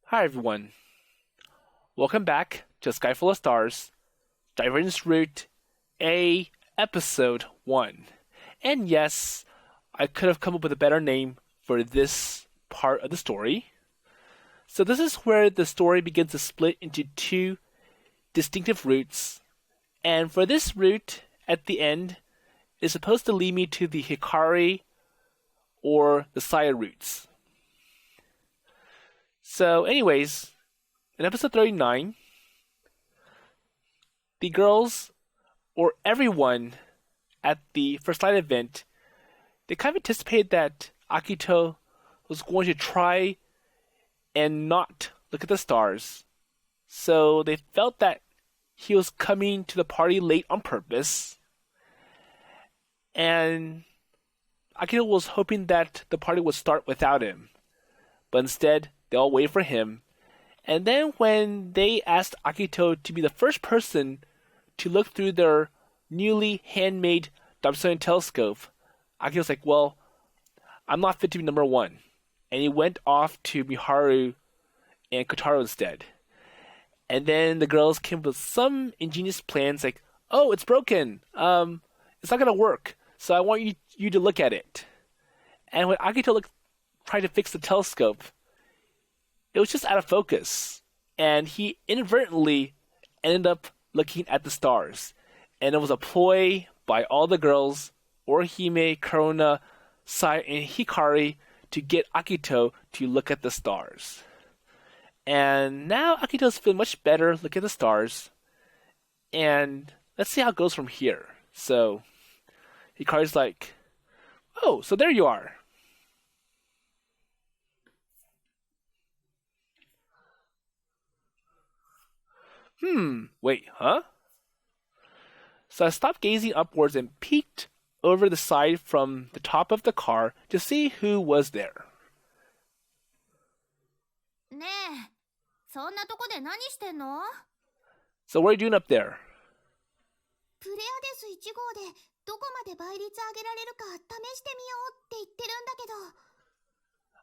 Hi everyone. Welcome back to Sky Full of Stars, Divergence Route A, Episode 1. And yes, I could have come up with a better name for this part of the story. So this is where the story begins to split into two distinctive routes. And for this route, at the end, is supposed to lead me to the Hikari or the Saya routes. So anyways, in episode 39, the girls, or everyone at the First Light event, they kind of anticipated that Akito was going to try and not look at the stars. So they felt that he was coming to the party late on purpose. And Akito was hoping that the party would start without him. But instead, they all waited for him. And then when they asked Akito to be the first person to look through their newly handmade Dobsonian telescope, Akito was like, well, I'm not fit to be number one. And he went off to Miharu and Kotaro instead. And then the girls came up with some ingenious plans like, oh, it's broken. It's not going to work. So I want you to look at it. And when Akito tried to fix the telescope, it was just out of focus. And he inadvertently ended up looking at the stars. And it was a ploy by all the girls, Orihime, Karuna, Sai, and Hikari, to get Akito to look at the stars. And now Akito's feeling much better looking at the stars. And let's see how it goes from here. So Hikari's like, oh, so there you are. Wait, huh? So I stopped gazing upwards and peeked over the side from the top of the car to see who was there. ねえ、そんなとこで何してんの? So what are you doing up there? プレアデス1号でどこまで倍率上げられるか試してみようって言ってるんだけ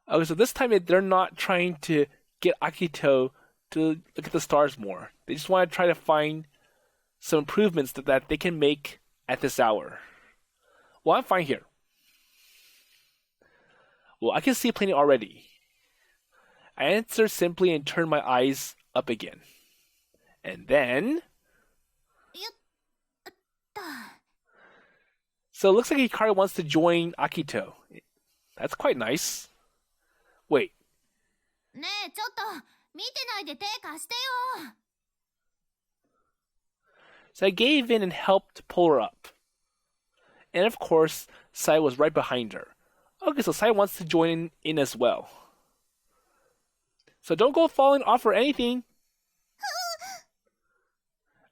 ど。 Okay, so this time they're not trying to get Akito to look at the stars more. They just want to try to find some improvements that they can make at this hour. Well, I'm fine here. Well, I can see plenty already. I answered simply and turned my eyes up again. And then... So it looks like Hikari wants to join Akito. That's quite nice. Wait. ねえ、ちょっと見てないで手貸してよ。 So I gave in and helped pull her up. And of course, Sai was right behind her. Okay, so Sai wants to join in as well. So don't go falling off or anything.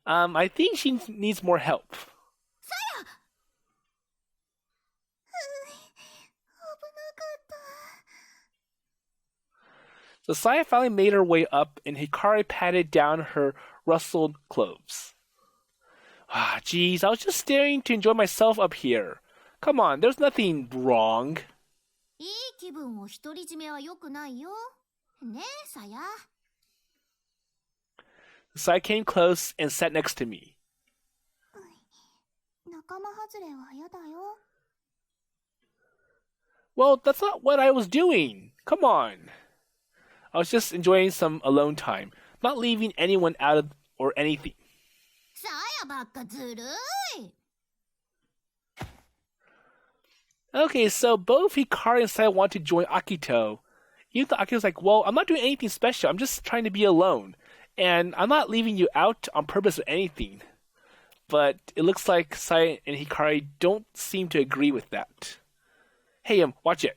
I think she needs more help. Saya! So Saya finally made her way up, and Hikari patted down her rustled clothes. Ah, geez, I was just staring to enjoy myself up here. Come on, there's nothing wrong. いい気分を独り占めは良くないよ。ねえ、さや。Saya came close and sat next to me. 仲間外れは嫌だよ。 Well, that's not what I was doing. Come on. I was just enjoying some alone time, not leaving anyone out of or anything. さやばっかずるい。 Okay, so both Hikari and Saya want to join Akito. Even though Akito's like, well, I'm not doing anything special. I'm just trying to be alone. And I'm not leaving you out on purpose or anything. But it looks like Saya and Hikari don't seem to agree with that. Hey, watch it.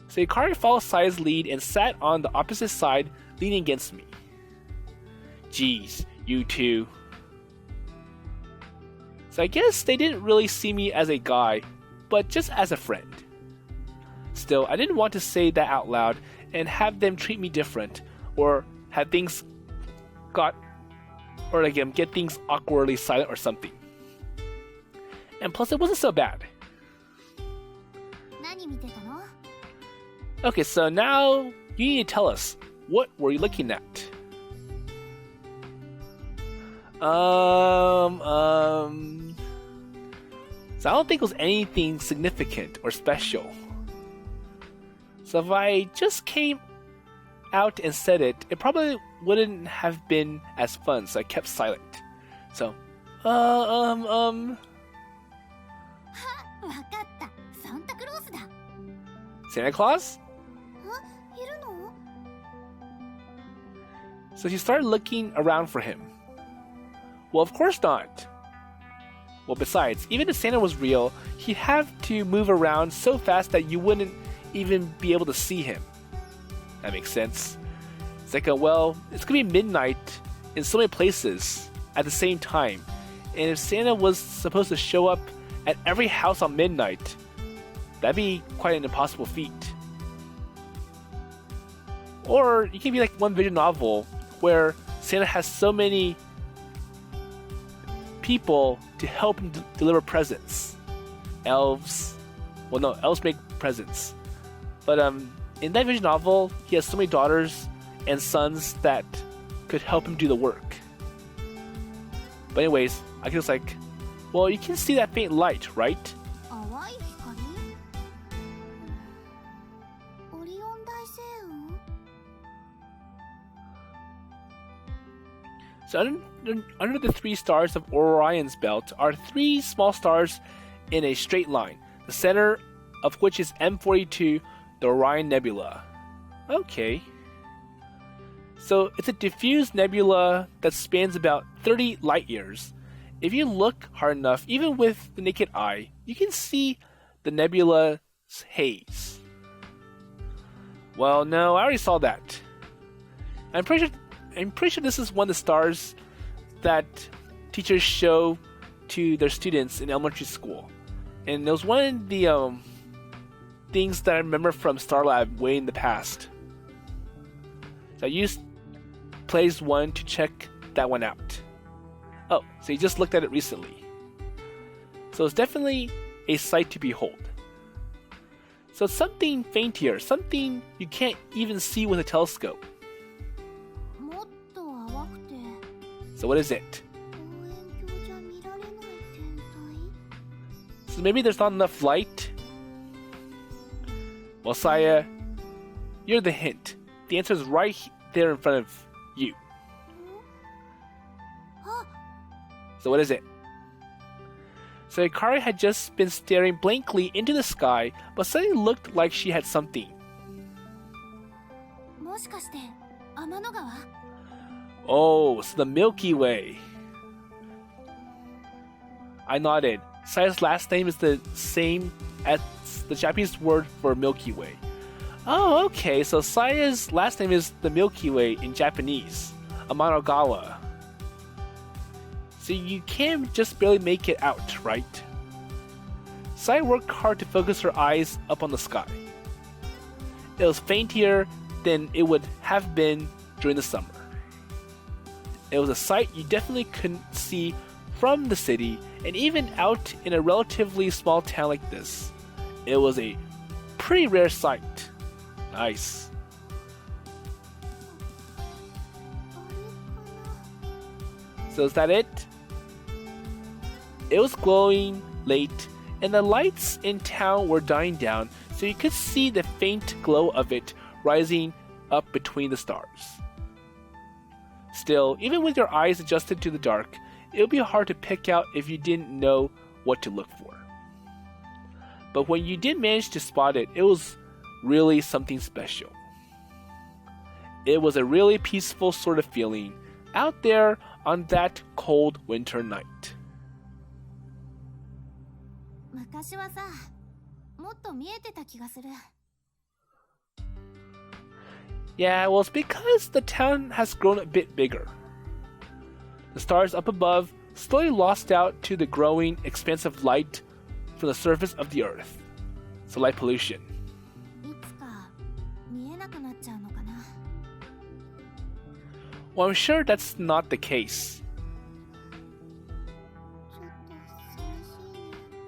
So Hikari followed Saya's lead and sat on the opposite side, leaning against me. Geez, you two. So I guess they didn't really see me as a guy, but just as a friend. Still, I didn't want to say that out loud and have them treat me different, or have things get things awkwardly silent or something. And plus, it wasn't so bad. 何見てたの？ Okay, so now you need to tell us, what were you looking at? So I don't think it was anything significant or special. So if I just came out and said it, it probably wouldn't have been as fun, so I kept silent. So, わかった。サンタクロースだ。 Santa Claus? いるの？ So she started looking around for him. Well, of course not. Well, besides, even if Santa was real, he'd have to move around so fast that you wouldn't even be able to see him. That makes sense. It's like, well, it's gonna be midnight in so many places at the same time. And if Santa was supposed to show up at every house on midnight, that'd be quite an impossible feat. Or it can be like one visual novel where Santa has so many people to help him deliver presents. Elves. Well, no, elves make presents. But in that visual novel, he has so many daughters and sons that could help him do the work. But anyways, Akito's like, well, you can see that faint light, right? 淡い光？オリオン大星雲？ So under the three stars of Orion's belt are three small stars in a straight line, the center of which is M42, the Orion Nebula. Okay. So it's a diffuse nebula that spans about 30 light years. If you look hard enough, even with the naked eye, you can see the nebula's haze. Well, no, I already saw that. I'm pretty sure this is one of the stars that teachers show to their students in elementary school. And it was one of the things that I remember from Star Lab way in the past. So I used Plays 1 to check that one out. Oh, so you just looked at it recently. So it's definitely a sight to behold. So it's something faintier, something you can't even see with a telescope. もっと淡くて So what is it? 望遠鏡じゃ見られない天体？ So maybe there's not enough light? Well, Saya, you're the hint. The answer is right there in front of you. あ、 So what is it? So Hikari had just been staring blankly into the sky, but suddenly looked like she had something. もしかして天の川？ Oh, so the Milky Way. I nodded. Saya's last name is the same as the Japanese word for Milky Way. Oh, okay, so Saya's last name is the Milky Way in Japanese, Amanagawa. So you can just barely make it out, right? Saya worked hard to focus her eyes up on the sky. It was fainter than it would have been during the summer. It was a sight you definitely couldn't see from the city, and even out in a relatively small town like this, it was a pretty rare sight. Nice. あれかな？ So is that it? It was glowing late, and the lights in town were dying down, so you could see the faint glow of it rising up between the stars. Still, even with your eyes adjusted to the dark, it would be hard to pick out if you didn't know what to look for. But when you did manage to spot it, it was really something special. It was a really peaceful sort of feeling out there on that cold winter night. 昔はさ、もっと見えてた気がする。 Yeah, well, it's because the town has grown a bit bigger. The stars up above slowly lost out to the growing expanse of light from the surface of the earth. So light pollution. いつか見えなくなっちゃうのかな。 Well, I'm sure that's not the case. ちょっと寂しいね。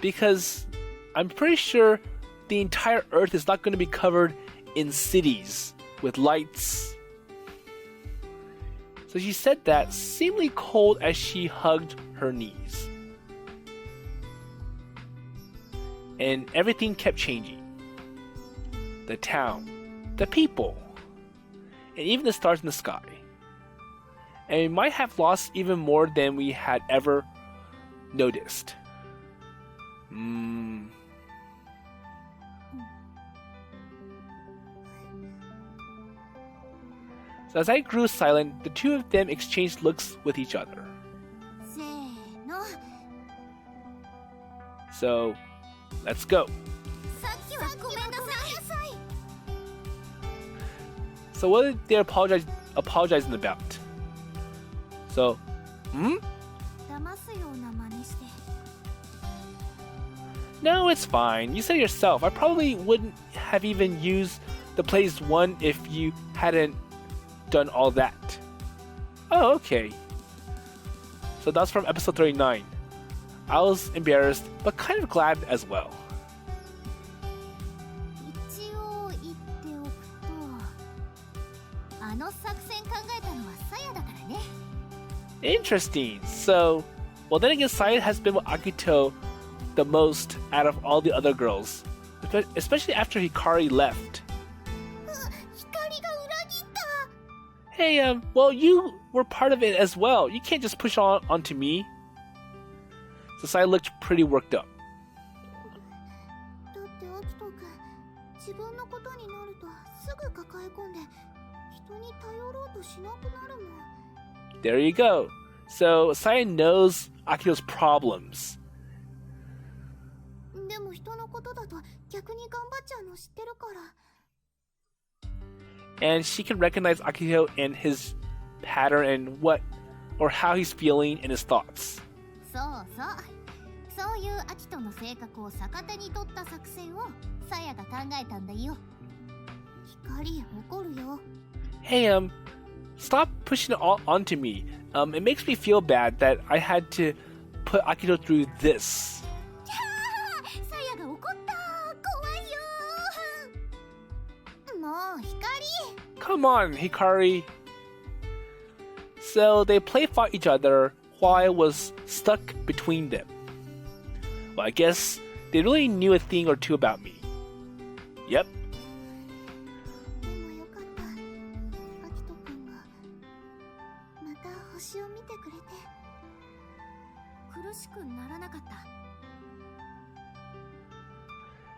because I'm pretty sure the entire Earth is not going to be covered in cities with lights. So she said that, seemingly cold as she hugged her knees. And everything kept changing. The town, the people, and even the stars in the sky. And we might have lost even more than we had ever noticed. So as I grew silent, the two of them exchanged looks with each other. So, let's go. So what did they apologizing about? So, No, it's fine. You said yourself. I probably wouldn't have even used the plays one if you hadn't done all that. Oh, okay. So that's from episode 39. I was embarrassed, but kind of glad as well. Interesting. So, well then again, Saya has been with Akito the most out of all the other girls, especially after Hikari left. Hey, well you were part of it as well. You can't just push onto me. So Saya looked pretty worked up. There you go. So Saya knows Akito's problems. And she can recognize Akito and his pattern and what or how he's feeling and his thoughts. Hey, stop pushing it all onto me. It makes me feel bad that I had to put Akito through this. Come on, Hikari. So they play-fought each other while I was stuck between them. Well, I guess they really knew a thing or two about me. Yep.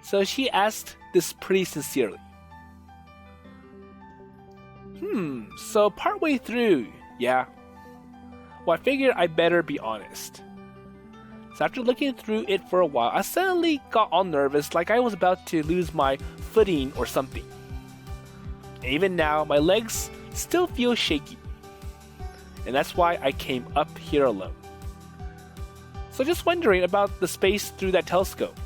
So she asked this pretty sincerely. So partway through, yeah. Well, I figured I better be honest. So after looking through it for a while, I suddenly got all nervous, like I was about to lose my footing or something. And even now, my legs still feel shaky. And that's why I came up here alone. So just wondering about the space through that telescope.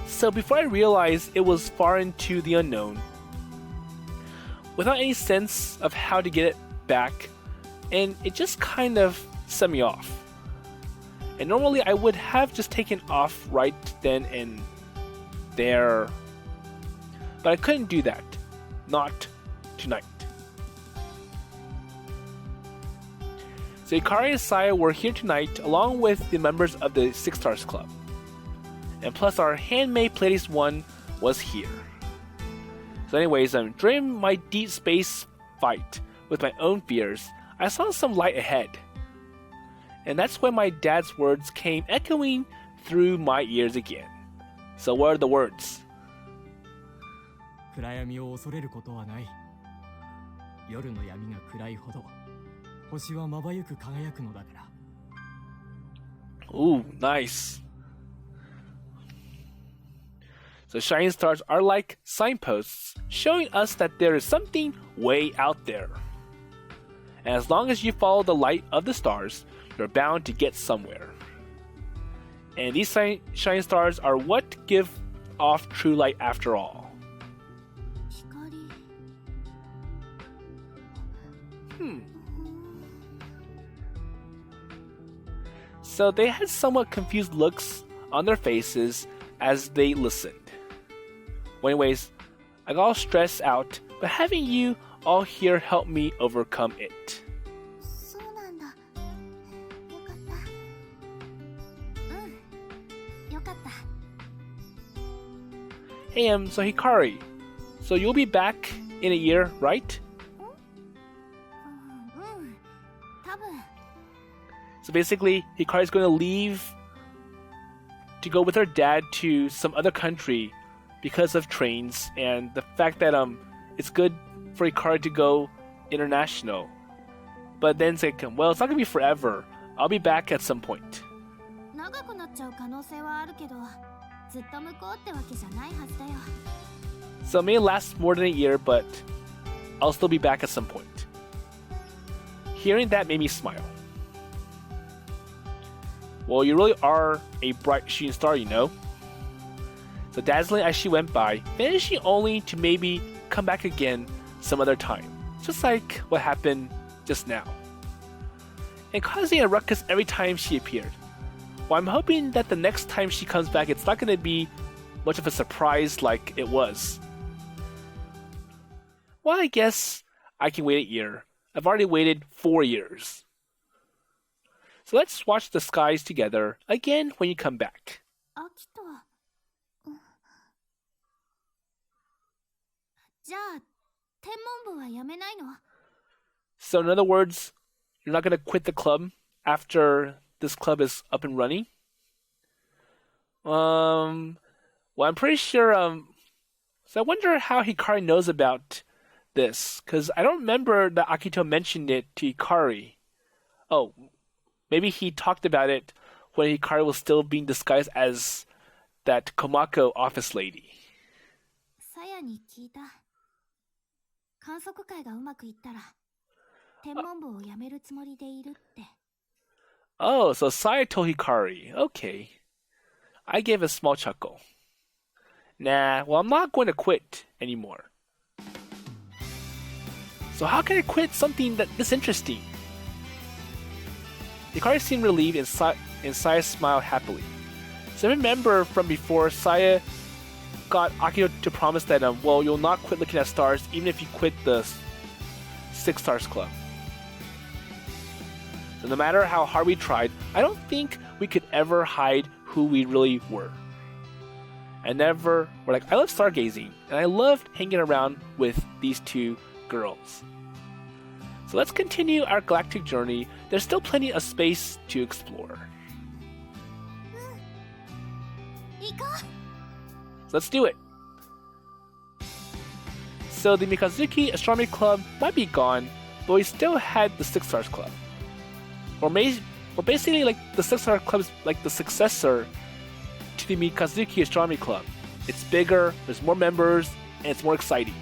So before I realized it was far into the unknown, without any sense of how to get it back, and it just kind of set me off. And normally I would have just taken off right then and there, but I couldn't do that. Not tonight. So Hikari and Saya were here tonight along with the members of the Six Stars Club. And plus our handmade Pleiades one was here. So anyways, during my deep space fight with my own fears, I saw some light ahead. And that's when my dad's words came echoing through my ears again. So what are the words? Ooh, nice. So shining stars are like signposts, showing us that there is something way out there. And as long as you follow the light of the stars, you're bound to get somewhere. And these shining stars are what give off true light after all. So they had somewhat confused looks on their faces as they listened. Well, anyways, I got all stressed out, but having you all here helped me overcome it. そうなんだ。よかった。よかった。 Hey, so Hikari, so you'll be back in a year, right? 多分。 So basically, Hikari's going to leave to go with her dad to some other country because of trains and the fact that it's good for Hikari to go international. But then it's like, well, it's not going to be forever. I'll be back at some point. 長くなっちゃう可能性はあるけど、ずっと向こうってわけじゃないはずだよ。 So it may last more than a year, but I'll still be back at some point. Hearing that made me smile. Well, you really are a bright shooting star, you know? So dazzling as she went by, vanishing only to maybe come back again some other time. Just like what happened just now. And causing a ruckus every time she appeared. Well, I'm hoping that the next time she comes back, it's not going to be much of a surprise like it was. Well, I guess I can wait a year. I've already waited 4 years. So let's watch the skies together again when you come back. アキト。じゃあ、天文部はやめないの？ So in other words, you're not going to quit the club after this club is up and running? Well, I'm pretty sure, so I wonder how Hikari knows about this, because I don't remember that Akito mentioned it to Hikari. Oh, maybe he talked about it when Hikari was still being disguised as that Komako office lady. さやに聞いた。観測会がうまくいったら、天文部をやめるつもりでいるって。Oh, so Saya told Hikari. Okay. I gave a small chuckle. Nah, well, I'm not going to quit anymore. So how can I quit something this interesting? Hikari seemed relieved and Saya smiled happily. So I remember from before, Saya got Akito to promise that, well, you'll not quit looking at stars even if you quit the Six Stars Club. So no matter how hard we tried, I don't think we could ever hide who we really were. I love stargazing, and I loved hanging around with these two girls. So let's continue our galactic journey. There's still plenty of space to explore. 行こう。 So let's do it. So the Mikazuki Astronomy Club might be gone, but we still had the Six Stars Club. Or basically, like the Six Stars Club is like the successor to the Mikazuki Astronomy Club. It's bigger, there's more members, and it's more exciting.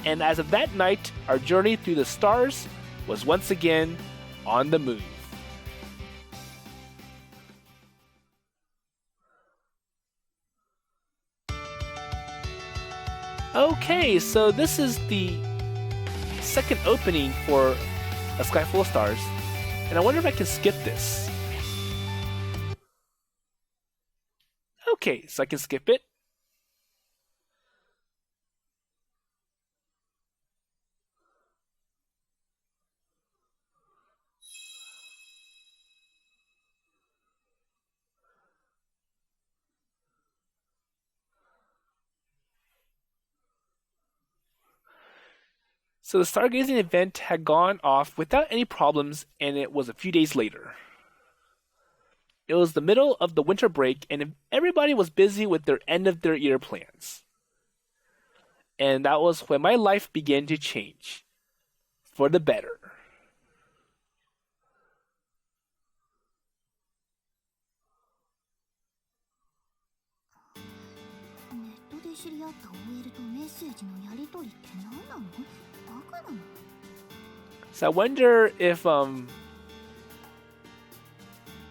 And as of that night, our journey through the stars was once again on the move. Okay, so this is the second opening for A Sky Full of Stars, and I wonder if I can skip this. Okay, so I can skip it. So the stargazing event had gone off without any problems, and it was a few days later. It was the middle of the winter break, and everybody was busy with their end-of-their-year plans. And that was when my life began to change. For the better. ネットで知り合った OL とメッセージのやり取りって何なの？バカなの？ So I wonder if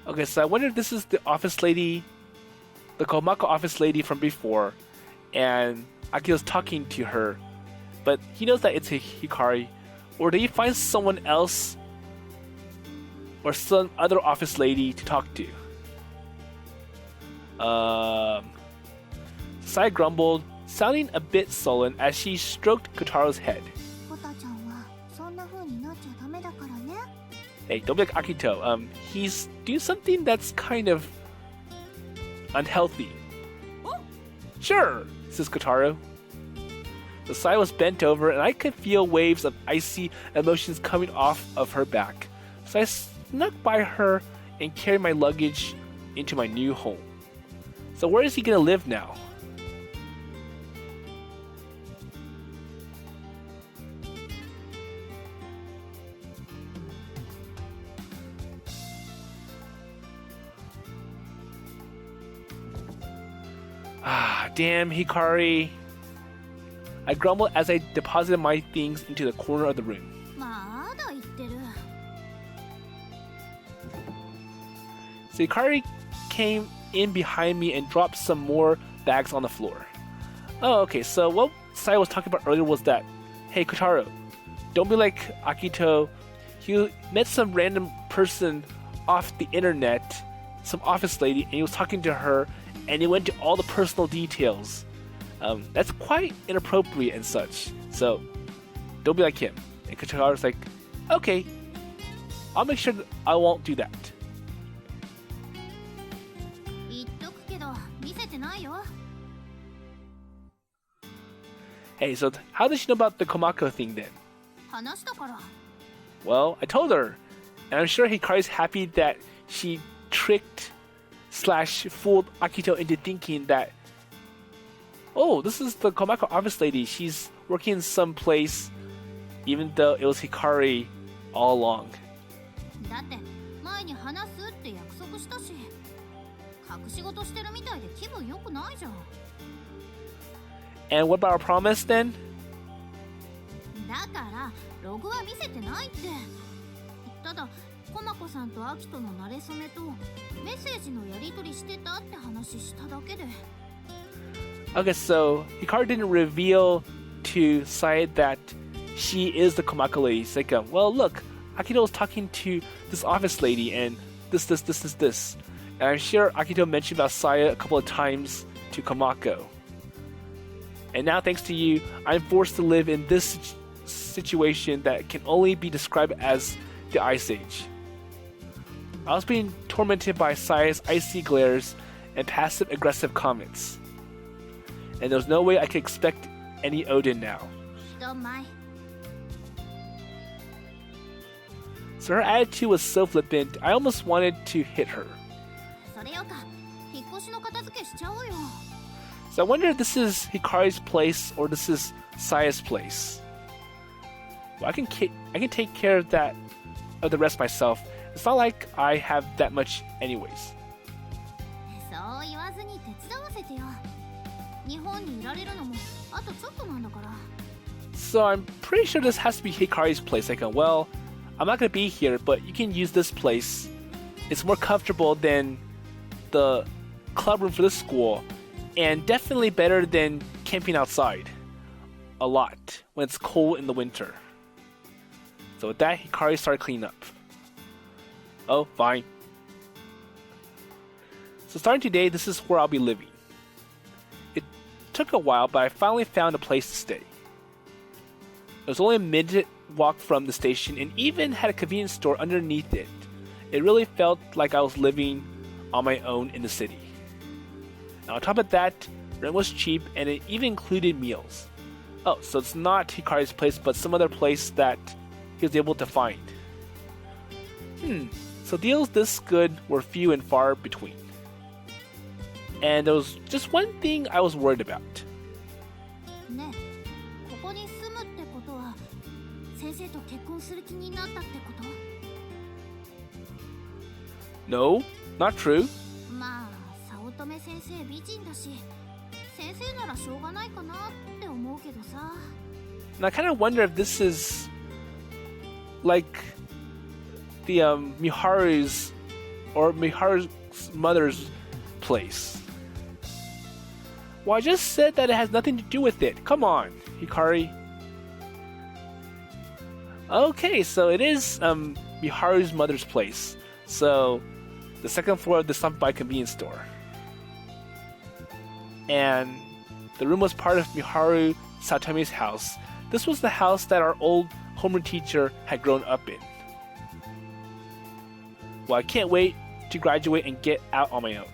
okay, so I wonder if this is the office lady, the Komako office lady from before, and Akito's talking to her, but he knows that it's Hikari, or did he find someone else or some other office lady to talk to. Saya grumbled, sounding a bit sullen as she stroked Kotaro's head. コタちゃんはそんな風になっちゃダメだからね。 Hey, don't be like Akito. He's doing something that's kind of unhealthy. Sure, says Kotaro. The Saya was bent over, and I could feel waves of icy emotions coming off of her back. So I snuck by her and carried my luggage into my new home. So where is he gonna live now? Ah, damn, Hikari. I grumbled as I deposited my things into the corner of the room. まだ言ってる。 So Hikari came in behind me and dropped some more bags on the floor. Oh, okay, so what Saya was talking about earlier was that, hey, Kotaro, don't be like Akito. He met some random person off the internet, some office lady, and he was talking to her, and he went into all the personal details. That's quite inappropriate and such. So, don't be like him. And Kotaro's like, okay, I'll make sure that I won't do that. 言っとくけど見せてないよ。 Hey, so how does she know about the Komako thing then? 話したから。 Well, I told her. And I'm sure Hikari's happy that she tricked/fooled Akito into thinking that, oh, this is the Komako office lady. She's working someplace, even though it was Hikari all along. だって前に話すって約束したし、隠し事してるみたいで気分良くないじゃん。 And what about our promise then? だからログは見せてないって。ただコマコさんとアキトの馴れ初めとメッセージのやり取りしてたって話しただけで。 Okay, so Hikari didn't reveal to Saya that she is the Komako lady. It's like, well, look, Akito was talking to this office lady and this. And I'm sure Akito mentioned about Saya a couple of times to Komako. And now, thanks to you, I'm forced to live in this situation that can only be described as the Ice Age. I was being tormented by Saya's icy glares and passive-aggressive comments. And there was no way I could expect any Odin now. Don't mind. So her attitude was so flippant, I almost wanted to hit her. それよか。引っ越しの片付けしちゃおうよ。 So I wonder if this is Hikari's place or this is Saya's place. Well, I can take care of the rest myself. It's not like I have that much anyways. そう言わずに手伝わせてよ。日本にいられるのもあとちょっとなんだから。 So I'm pretty sure this has to be Hikari's place. Like, well, I'm not gonna be here, but you can use this place. It's more comfortable than the club room for this school, and definitely better than camping outside. A lot when it's cold in the winter. So with that, Hikari started cleaning up. Oh, fine. So starting today, this is where I'll be living. It took a while, but I finally found a place to stay. It was only a minute walk from the station and even had a convenience store underneath it. It really felt like I was living on my own in the city. Now on top of that, rent was cheap and it even included meals. Oh, so it's not Hikari's place, but some other place that he was able to find. So deals this good were few and far between. And there was just one thing I was worried about. ねえ、ここに住むってことは先生と結婚する気になったってこと？ No, not true. まあ、早乙女先生美人だし、先生ならしょうがないかなって思うけどさ。 And I kind of wonder if this is like the Miharu's mother's place. Well, I just said that it has nothing to do with it. Come on, Hikari. Okay, so it is Miharu's mother's place, so the second floor of the Sunby convenience store. And the room was part of Miharu Satomi's house. This was the house that our old homeroom teacher had grown up in. Well, I can't wait to graduate and get out on my own.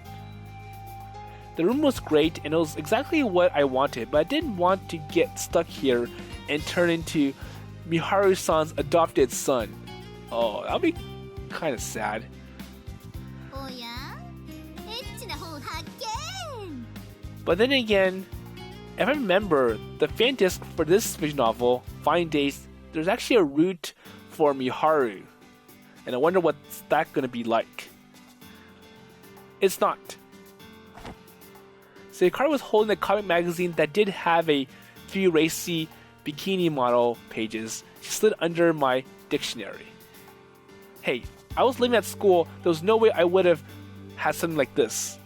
The room was great and it was exactly what I wanted, but I didn't want to get stuck here and turn into Miharu-san's adopted son. Oh, that'll be kind of sad. But then again, if I remember, the fan disc for this visual novel, Fine Days, there's actually a route for Miharu. And I wonder what's that going to be like. It's not. So Hikari was holding a comic magazine that did have a few racy bikini model pages. She slid under my dictionary. Hey, I was living at school. There was no way I would have had something like this.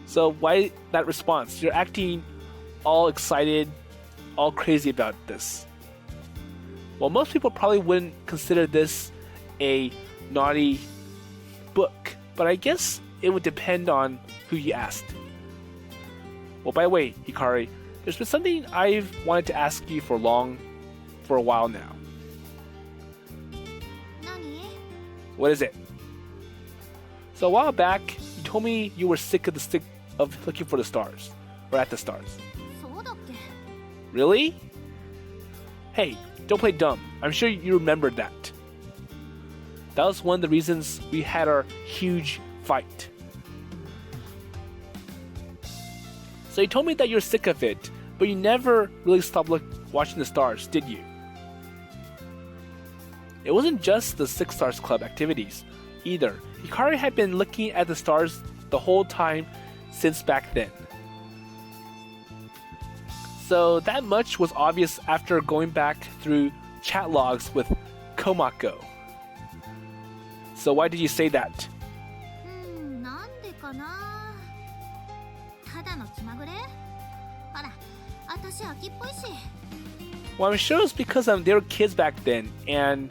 So why that response? You're acting all excited, all crazy about this. Well, most people probably wouldn't consider this a naughty book, but I guess it would depend on who you asked. Well, by the way, Hikari, there's been something I've wanted to ask you for a while now. What is it? So a while back, you told me you were sick of looking for the stars, or at the stars. Really? Hey, don't play dumb. I'm sure you remembered that. That was one of the reasons we had our huge fight. So you told me that you're sick of it, but you never really stopped watching the stars, did you? It wasn't just the Six Stars Club activities either. Hikari had been looking at the stars the whole time since back then. So that much was obvious after going back through chat logs with Komako. So why did you say that? Well, I'm sure it's because they were kids back then, and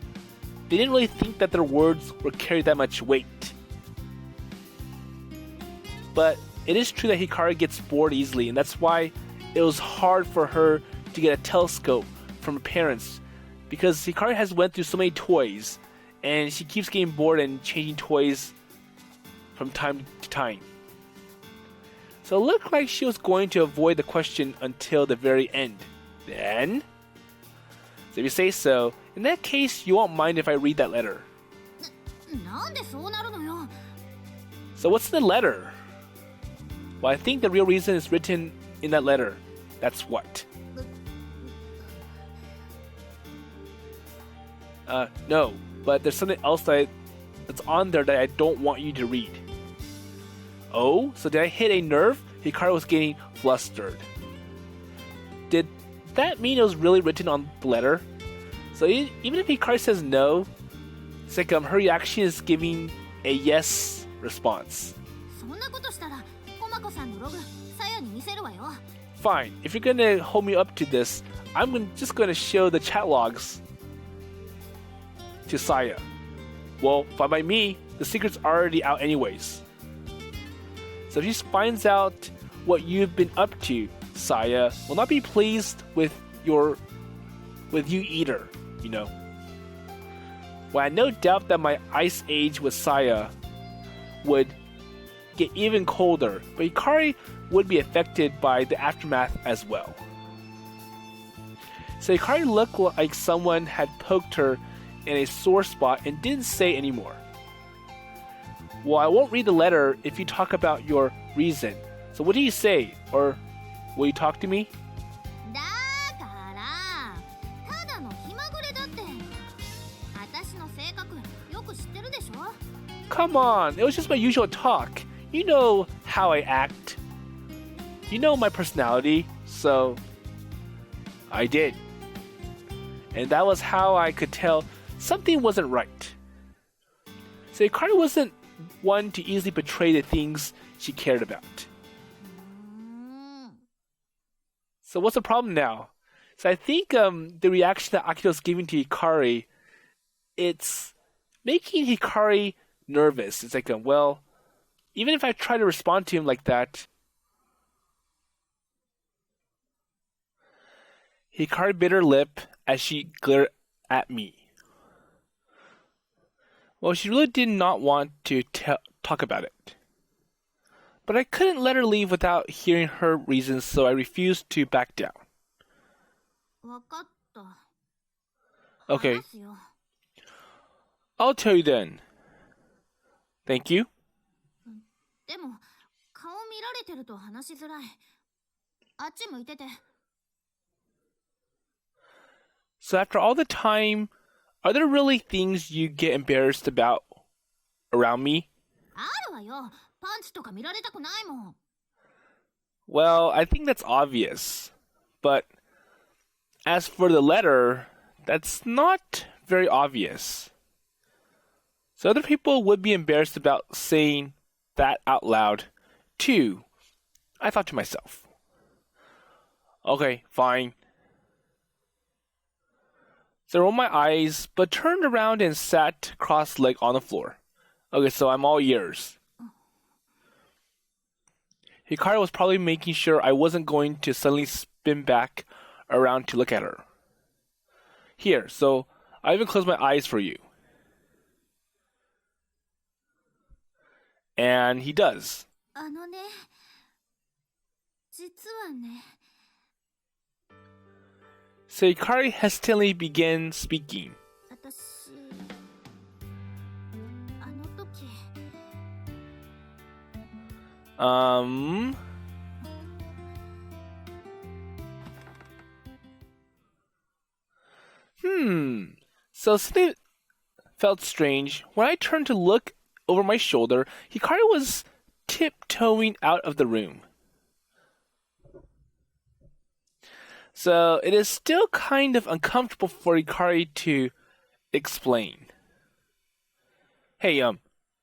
they didn't really think that their words would carry that much weight. But it is true that Hikari gets bored easily, and that's why it was hard for her to get a telescope from her parents, because Hikari has went through so many toys, and she keeps getting bored and changing toys from time to time. So it looked like she was going to avoid the question until the very end. Then? So if you say so, in that case, you won't mind if I read that letter. So what's in the letter? Well, I think the real reason is written in that letter. That's what? No, but there's something else that's on there that I don't want you to read. Oh, so did I hit a nerve? Hikari was getting flustered. Did that mean it was really written on the letter? So even if Hikari says no, it's like her reaction is giving a yes response. Fine, if you're gonna hold me up to this, I'm just gonna show the chat logs to Saya. Well, fine by me, the secret's already out anyways. So if she finds out what you've been up to, Saya will not be pleased with you either, you know. Well, I had no doubt that my ice age with Saya would get even colder, but Hikari would be affected by the aftermath as well. So Hikari looked like someone had poked her in a sore spot and didn't say anymore. Well, I won't read the letter if you talk about your reason. So what do you say? Or will you talk to me? Come on, it was just my usual talk. You know how I act. You know my personality, so I did. And that was how I could tell something wasn't right. So Hikari wasn't one to easily betray the things she cared about. So what's the problem now? So I think the reaction that Akito's giving to Hikari, it's making Hikari nervous. It's like, well, even if I try to respond to him like that, Hikari bit her lip as she glared at me. Well, she really did not want to talk about it. But I couldn't let her leave without hearing her reasons, so I refused to back down. Okay. I'll tell you then. Thank you. So after all the time, are there really things you get embarrassed about around me? Well, I think that's obvious. But as for the letter, that's not very obvious. So other people would be embarrassed about saying that out loud, too. I thought to myself. Okay, fine. So I rolled my eyes, but turned around and sat cross-legged on the floor. Okay, so I'm all ears. Hikari was probably making sure I wasn't going to suddenly spin back around to look at her. Here, so I even closed my eyes for you. And he does. So Hikari hesitantly began speaking. So something felt strange. When I turned to look over my shoulder, Hikari was tiptoeing out of the room. So it is still kind of uncomfortable for Hikari to explain. Hey,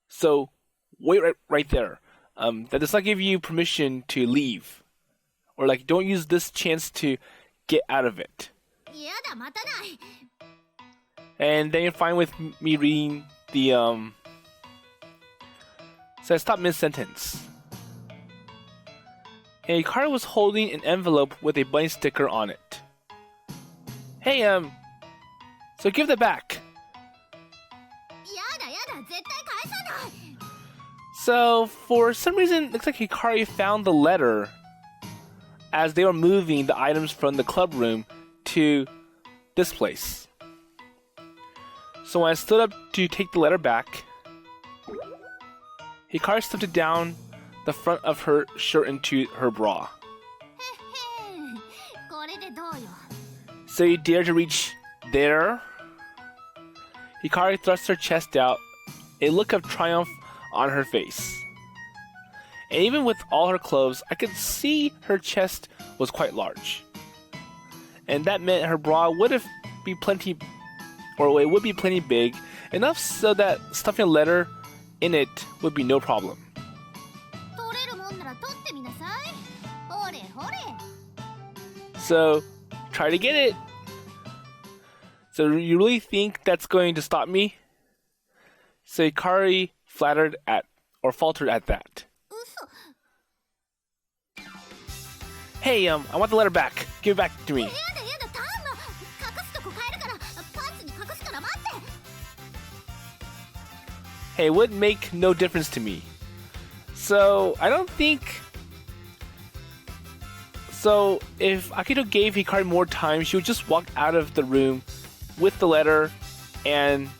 so wait right there. That does not give you permission to leave. Or don't use this chance to get out of it. And then you're fine with me reading the, So I stopped mid-sentence. And Hikari was holding an envelope with a bunny sticker on it. Hey, so give that back. So, for some reason, it looks like Hikari found the letter as they were moving the items from the club room to this place. So when I stood up to take the letter back, Hikari stuffed it down the front of her shirt into her bra. So you dare to reach there? Hikari thrust her chest out, a look of triumph on her face. And even with all her clothes, I could see her chest was quite large. And that meant her bra would be plenty big, enough so that stuffing a letter in it would be no problem. So, try to get it. So you really think that's going to stop me? So Hikari faltered at that. Hey, I want the letter back. Give it back to me. Hey, it would make no difference to me. So, I don't think... So, if Akito gave Hikari more time, she would just walk out of the room with the letter, and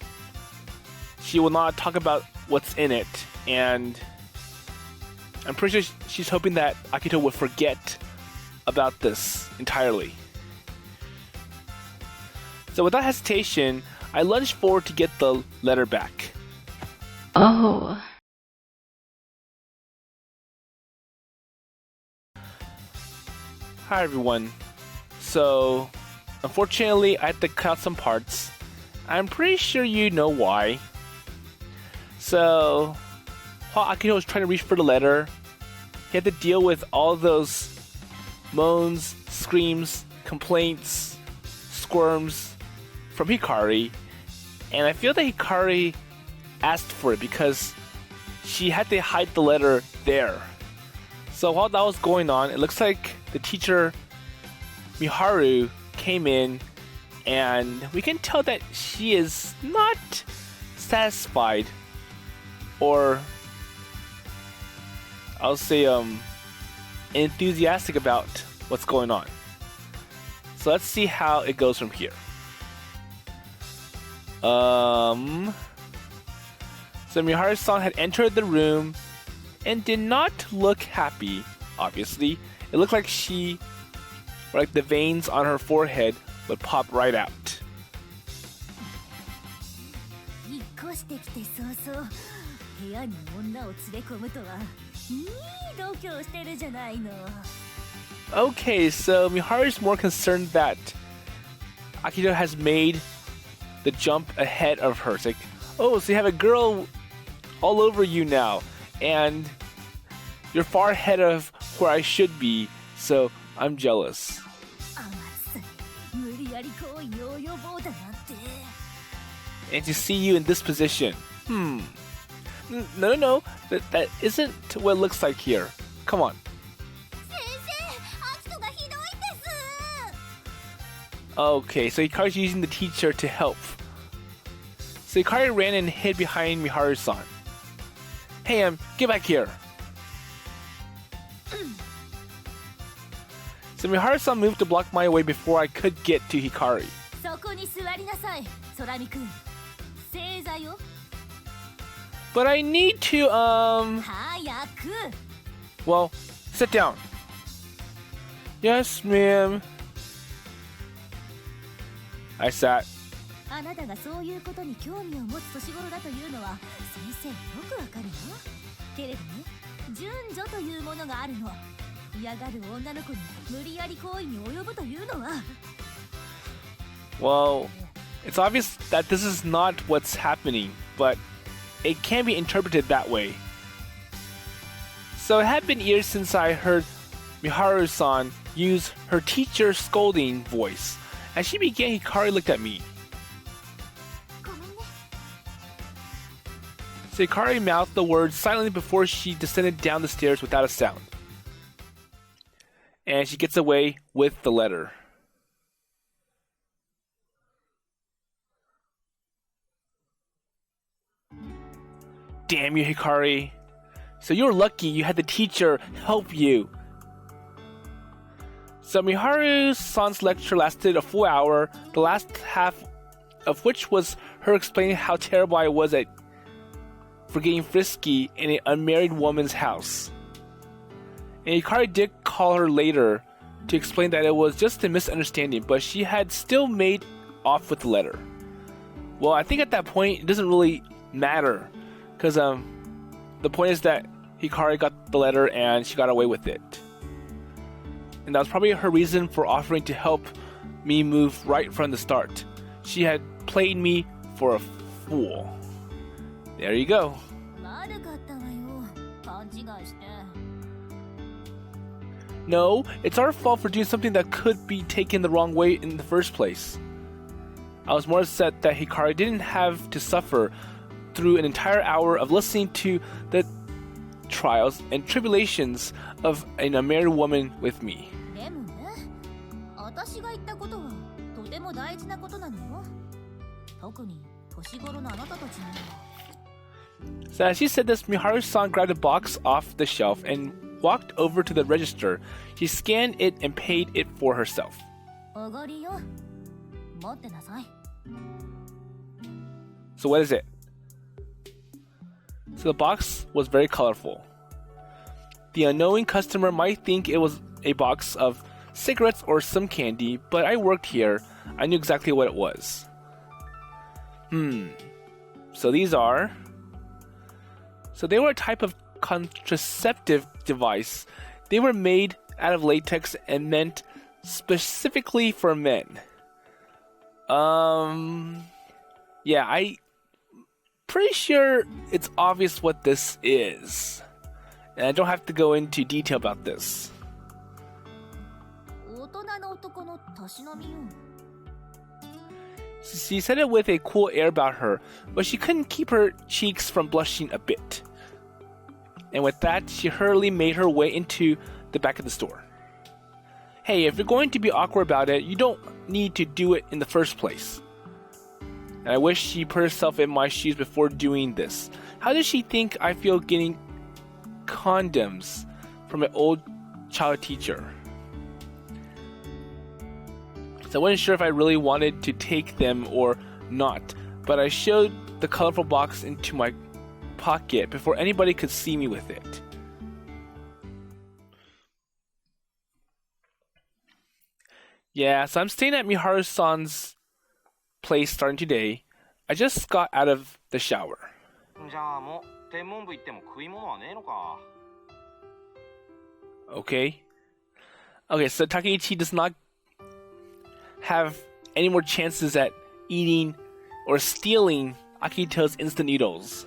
she will not talk about what's in it. And I'm pretty sure she's hoping that Akito would forget about this entirely. So without hesitation, I lunged forward to get the letter back. Oh. Hi everyone. So, unfortunately, I had to cut out some parts. I'm pretty sure you know why. So, while Akito was trying to reach for the letter, he had to deal with all those moans, screams complaints, squirms from Hikari, and I feel that Hikari asked for it because she had to hide the letter there. So while that was going on, it looks like the teacher Miharu came in, and we can tell that she is not satisfied, or I'll say enthusiastic about what's going on. So let's see how it goes from here. So Miharu-san had entered the room and did not look happy, obviously. It looked like like the veins on her forehead would pop right out. 引っ越してきて早々部屋に女を連れ込むとはいい度胸してるじゃないの。 Okay, so Miharu's more concerned that Akito has made the jump ahead of her. It's like, oh, so you have a girl all over you now, and you're far ahead of where I should be, so I'm jealous. あまつ無理やり行為に及ぼうだなんて。 And to see you in this position. No. That isn't what it looks like here. Come on. 先生、アキトがひどいんです。 Okay, so Hikari's using the teacher to help. So Hikari ran and hid behind Miharu-san. Hey, get back here. So Miharu-san moved to block my way before I could get to Hikari. そこに座りなさい、空見くん。正座よ。 But I need to, 早く。 well, sit down. Yes, ma'am. I sat. あなたがそういうことに興味を持つ年頃だというのは先生よくわかるよ。けれどね、順序というものがあるの。嫌がる女の子に無理やり行為に及ぶというのは。 Well, it's obvious that this is not what's happening, but it can be interpreted that way. So it had been years since I heard Miharu-san use her teacher scolding voice. As she began, Hikari looked at me. ごめんね。 So Hikari mouthed the words silently before she descended down the stairs without a sound. And she gets away with the letter. Damn you, Hikari. So you were lucky you had the teacher help you. So Miharu-san's lecture lasted a full hour, the last half of which was her explaining how terrible I was for getting frisky in an unmarried woman's house. And Hikari did call her later to explain that it was just a misunderstanding, but she had still made off with the letter. Well, I think at that point it doesn't really matter, because the point is that Hikari got the letter and she got away with it. And that was probably her reason for offering to help me move right from the start. She had played me for a fool. There you go. 悪かったわよ。勘違いして。 No, it's our fault for doing something that could be taken the wrong way in the first place. I was more upset that Hikari didn't have to suffer through an entire hour of listening to the trials and tribulations of an unmarried woman with me. でもね、私が言ったことはとても大事なことなのよ。特に年頃のあなたたちには。 So as she said this, Miharu-san grabbed a box off the shelf and walked over to the register. She scanned it and paid it for herself. おごりよ。持ってなさい。 So what is it? So the box was very colorful. The unknowing customer might think it was a box of cigarettes or some candy, but I worked here. I knew exactly what it was. So these are... So they were a type of contraceptive device. They were made out of latex and meant specifically for men. Yeah, I pretty sure it's obvious what this is. And I don't have to go into detail about this. 大人の男のたしなみよ。 She said it with a cool air about her, but she couldn't keep her cheeks from blushing a bit. And with that, she hurriedly made her way into the back of the store. Hey, if you're going to be awkward about it, you don't need to do it in the first place. And I wish she put herself in my shoes before doing this. How does she think I feel getting condoms from an old child teacher? So I wasn't sure if I really wanted to take them or not, but I shoved the colorful box into my pocket before anybody could see me with it. Yeah, so I'm staying at Miharu-san's place starting today. I just got out of the shower. じゃあもう天文部行っても食い物はねえのか。 Okay. Okay, so Takeichi does not have any more chances at eating or stealing Akito's instant noodles.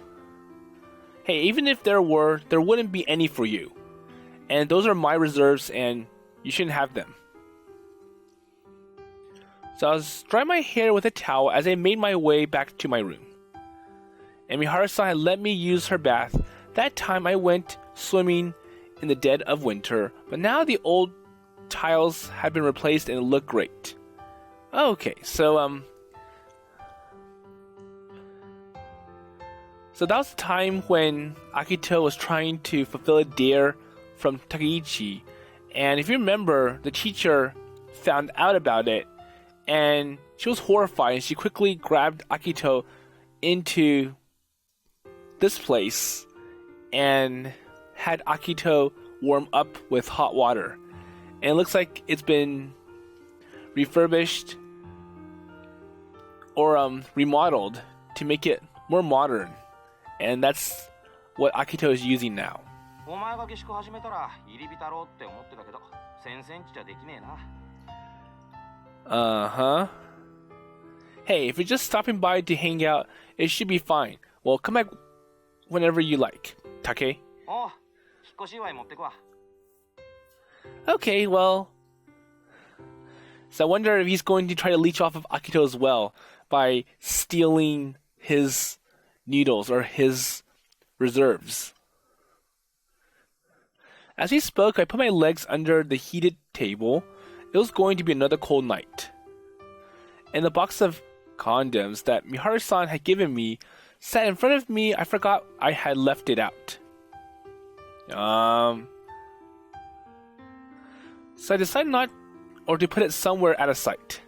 Hey, even if there were, there wouldn't be any for you. And those are my reserves and you shouldn't have them. So I was drying my hair with a towel as I made my way back to my room. And Miharu-san had let me use her bath. That time I went swimming in the dead of winter, but now the old tiles had been replaced and it looked great. Okay, so that was the time when Akito was trying to fulfill a dare from Takeichi, and if you remember, the teacher found out about it, and she was horrified, and she quickly grabbed Akito into this place and had Akito warm up with hot water. And it looks like it's been refurbished or remodeled to make it more modern. And that's what Akito is using now. お前が下宿始めたら入り浸ろうって思ってたけど、先々じゃできねえな。Uh-huh. Hey, if you're just stopping by to hang out, it should be fine. Well, come back whenever you like, Take. おう、引っ越し祝い持ってくわ。 Okay, well... So I wonder if he's going to try to leech off of Akito as well by stealing his noodles or his reserves. As he spoke, I put my legs under the heated table. It was going to be another cold night. And the box of condoms that Miharu-san had given me sat in front of me. I forgot I had left it out. So I decided not or to put it somewhere out of sight.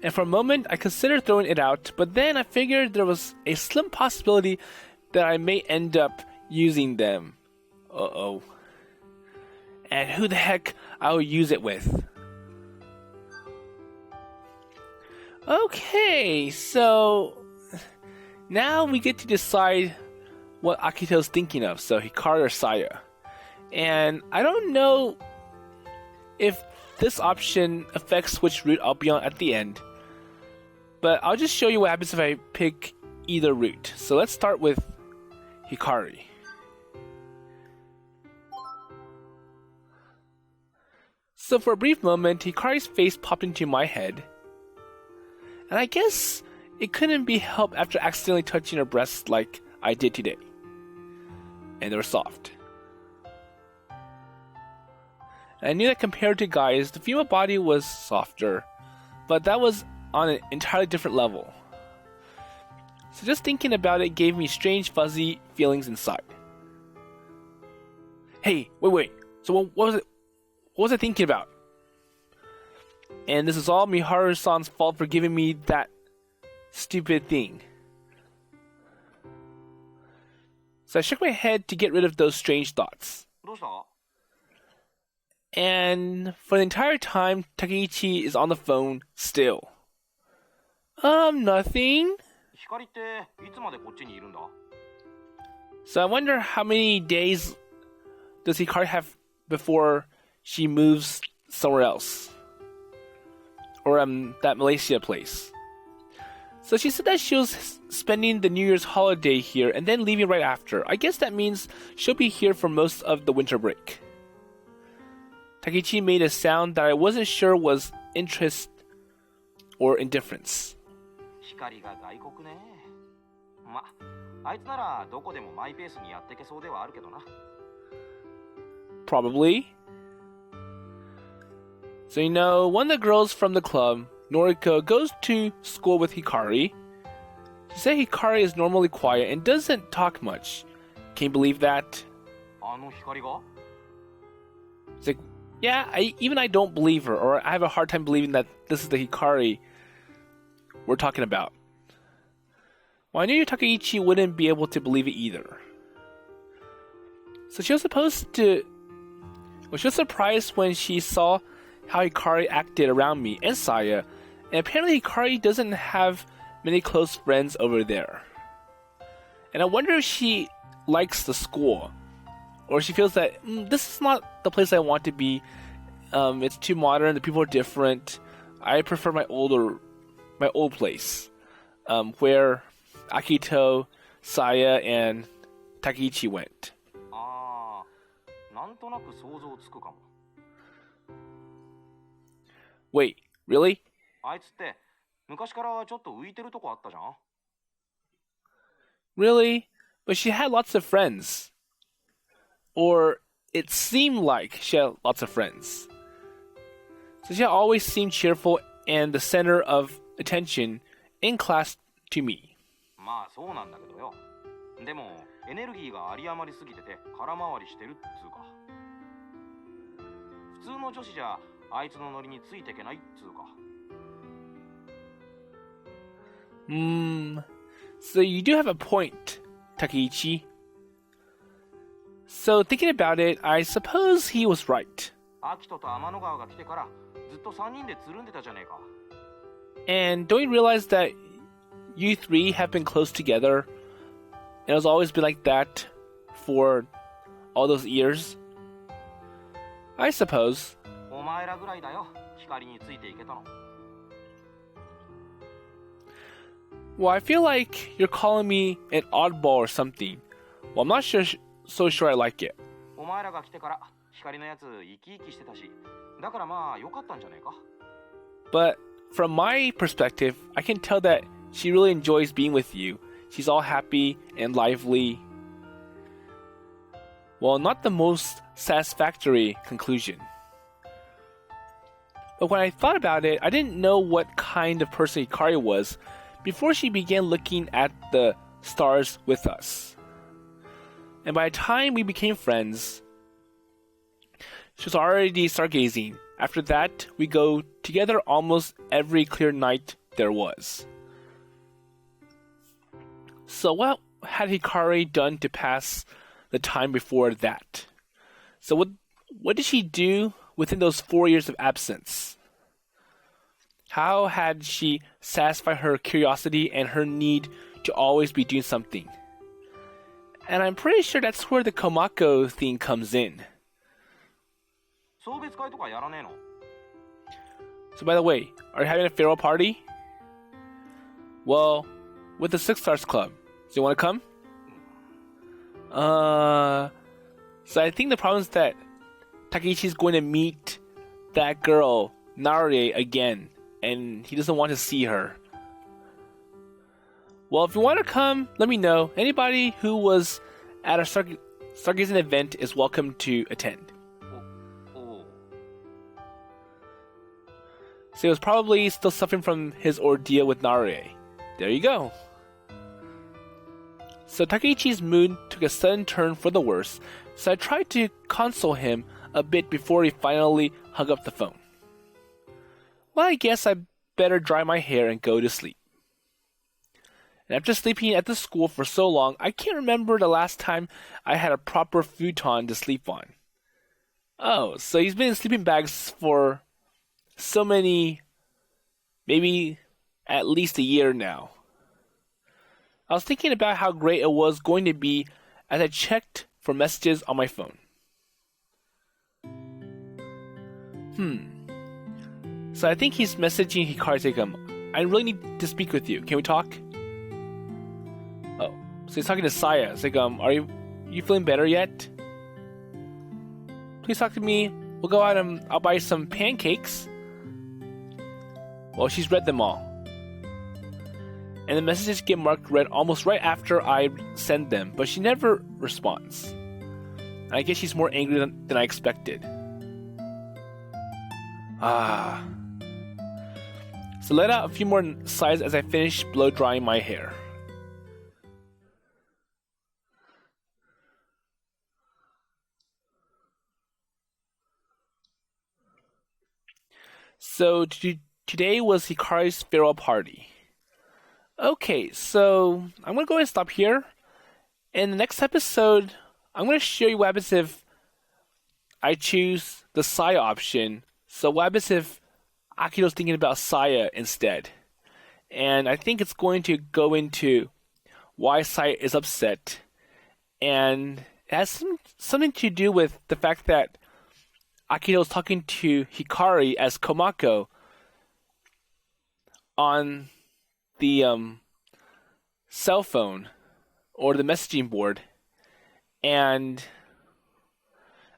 And for a moment, I considered throwing it out, but then I figured there was a slim possibility that I may end up using them. Uh-oh. And who the heck I'll use it with? Okay, so now we get to decide what Akito's thinking of, so Hikari or Saya. And I don't know if this option affects which route I'll be on at the end, but I'll just show you what happens if I pick either route. So let's start with Hikari. So for a brief moment, Hikari's face popped into my head, and I guess it couldn't be helped after accidentally touching her breasts like I did today. And they were soft. And I knew that compared to guys, the female body was softer, but that was on an entirely different level. So just thinking about it gave me strange fuzzy feelings inside. Hey, wait. So what was it? What was I thinking about? And this is all Miharu-san's fault for giving me that stupid thing. So I shook my head to get rid of those strange thoughts. どうした? And for the entire time, Takeichi is on the phone still. Nothing. 光っていつまでこっちにいるんだ? So I wonder how many days does Hikari have before she moves somewhere else? Or that Malaysia place. So she said that she was spending the New Year's holiday here and then leaving right after. I guess that means she'll be here for most of the winter break. Takichi made a sound that I wasn't sure was interest or indifference. 光が外国ね。ま、あいつならどこでもマイペースにやってけそうではあるけどな。Probably. So one of the girls from the club, Noriko, goes to school with Hikari. She said Hikari is normally quiet and doesn't talk much. Can you believe that? あの光が? It's like, yeah, even I don't believe her, or I have a hard time believing that this is the Hikari we're talking about. Well, I knew Takaichi wouldn't be able to believe it either. So she was surprised when she saw how Hikari acted around me and Saya, and apparently Hikari doesn't have many close friends over there. And I wonder if she likes the school, or she feels that this is not the place I want to be. It's too modern, the people are different. I prefer my old place, where Akito, Saya, and Takeichi went. ああ、なんとなく想像つくかも。Wait, really? あいつって昔からちょっと浮いてるとこあったじゃん。Really? But she had lots of friends. Or it seemed like she had lots of friends. So she always seemed cheerful and the center of attention in class to me. まあそうなんだけどよ。でもエネルギーが有り余りすぎてて空回りしてるっつうか。普通の女子じゃあいつのノリについていけないっつうか。So you do have a point, Takeichi. So thinking about it, I suppose he was right. アキトと天の川が来てからずっと3人でつるんでたじゃねえか。And don't you realize that you three have been close together? And it's always been like that for all those years? I suppose. お前らぐらいだよ、光についていけたの。Well, I feel like you're calling me an oddball or something. Well, I'm not so sure I like it. お前らが来てから光のやつ生き生きしてたし、だからまあ良かったんじゃねえか。But from my perspective, I can tell that she really enjoys being with you. She's all happy and lively. Well, not the most satisfactory conclusion. But when I thought about it, I didn't know what kind of person Hikari was before she began looking at the stars with us. And by the time we became friends, she was already stargazing. After that, we go together almost every clear night there was. So what had Hikari done to pass the time before that? So what did she do within those 4 years of absence? How had she satisfied her curiosity and her need to always be doing something? And I'm pretty sure that's where the Komako theme comes in. 送別会とかやらねえの? So by the way, are you having a farewell party? Well, with the Six Stars Club. Do you want to come? So I think the problem is that Takeichi's going to meet that girl, Narie, again, and he doesn't want to see her. Well, if you want to come, let me know. Anybody who was at a stargazing event is welcome to attend. So he was probably still suffering from his ordeal with Narie. There you go. So Takeichi's mood took a sudden turn for the worse, so I tried to console him a bit before he finally hung up the phone. Well, I guess I better dry my hair and go to sleep. And after sleeping at the school for so long, I can't remember the last time I had a proper futon to sleep on. Oh, so he's been in sleeping bags for so many, maybe at least a year now. I was thinking about how great it was going to be as I checked for messages on my phone. So I think he's messaging Hikari saying, I really need to speak with you. Can we talk? Oh, so he's talking to Saya. It's like, are you feeling better yet? Please talk to me we'll go out and I'll buy some pancakes. Well, she's read them all. And the messages get marked read almost right after I send them, but she never responds. I guess she's more angry than I expected. So let out a few more sighs as I finish blow drying my hair. So today was Hikari's farewell party. Okay, so I'm going to go ahead and stop here. In the next episode, I'm going to show you what happens if I choose the Saya option. So what happens if Akito's thinking about Saya instead? And I think it's going to go into why Saya is upset. And it has something to do with the fact that Akito is talking to Hikari as Komako on the cell phone or the messaging board, and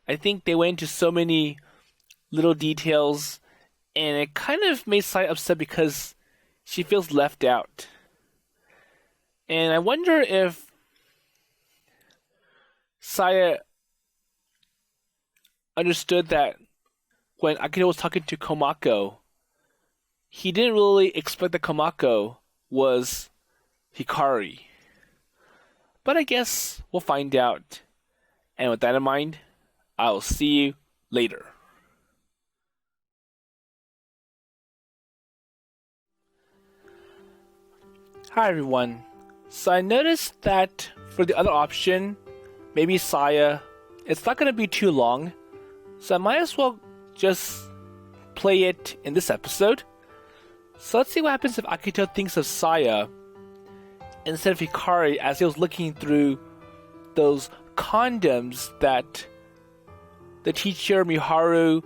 I think they went into so many little details, and it kind of made Saya upset because she feels left out. And I wonder if Saya understood that when Akito was talking to Komako, he didn't really expect that Komako was Hikari. But I guess we'll find out. And with that in mind, I'll see you later. Hi everyone. So I noticed that for the other option, maybe Saya, it's not going to be too long. So I might as well just play it in this episode. So let's see what happens if Akito thinks of Saya instead of Hikari as he was looking through those condoms that the teacher Miharu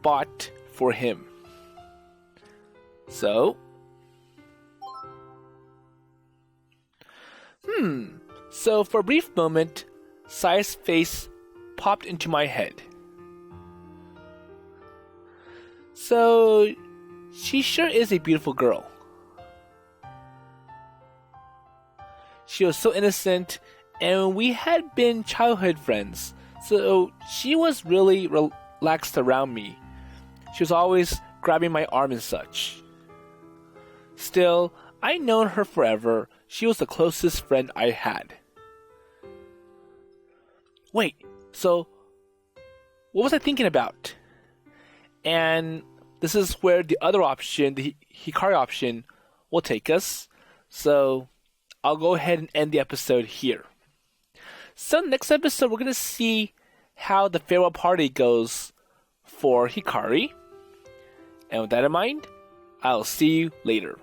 bought for him. So, So for a brief moment, Saya's face popped into my head. So, she sure is a beautiful girl. She was so innocent, and we had been childhood friends, so she was really relaxed around me. She was always grabbing my arm and such. Still, I'd known her forever. She was the closest friend I had. Wait, so what was I thinking about? And this is where the other option, the Hikari option, will take us. So I'll go ahead and end the episode here. So next episode, we're going to see how the farewell party goes for Hikari. And with that in mind, I'll see you later.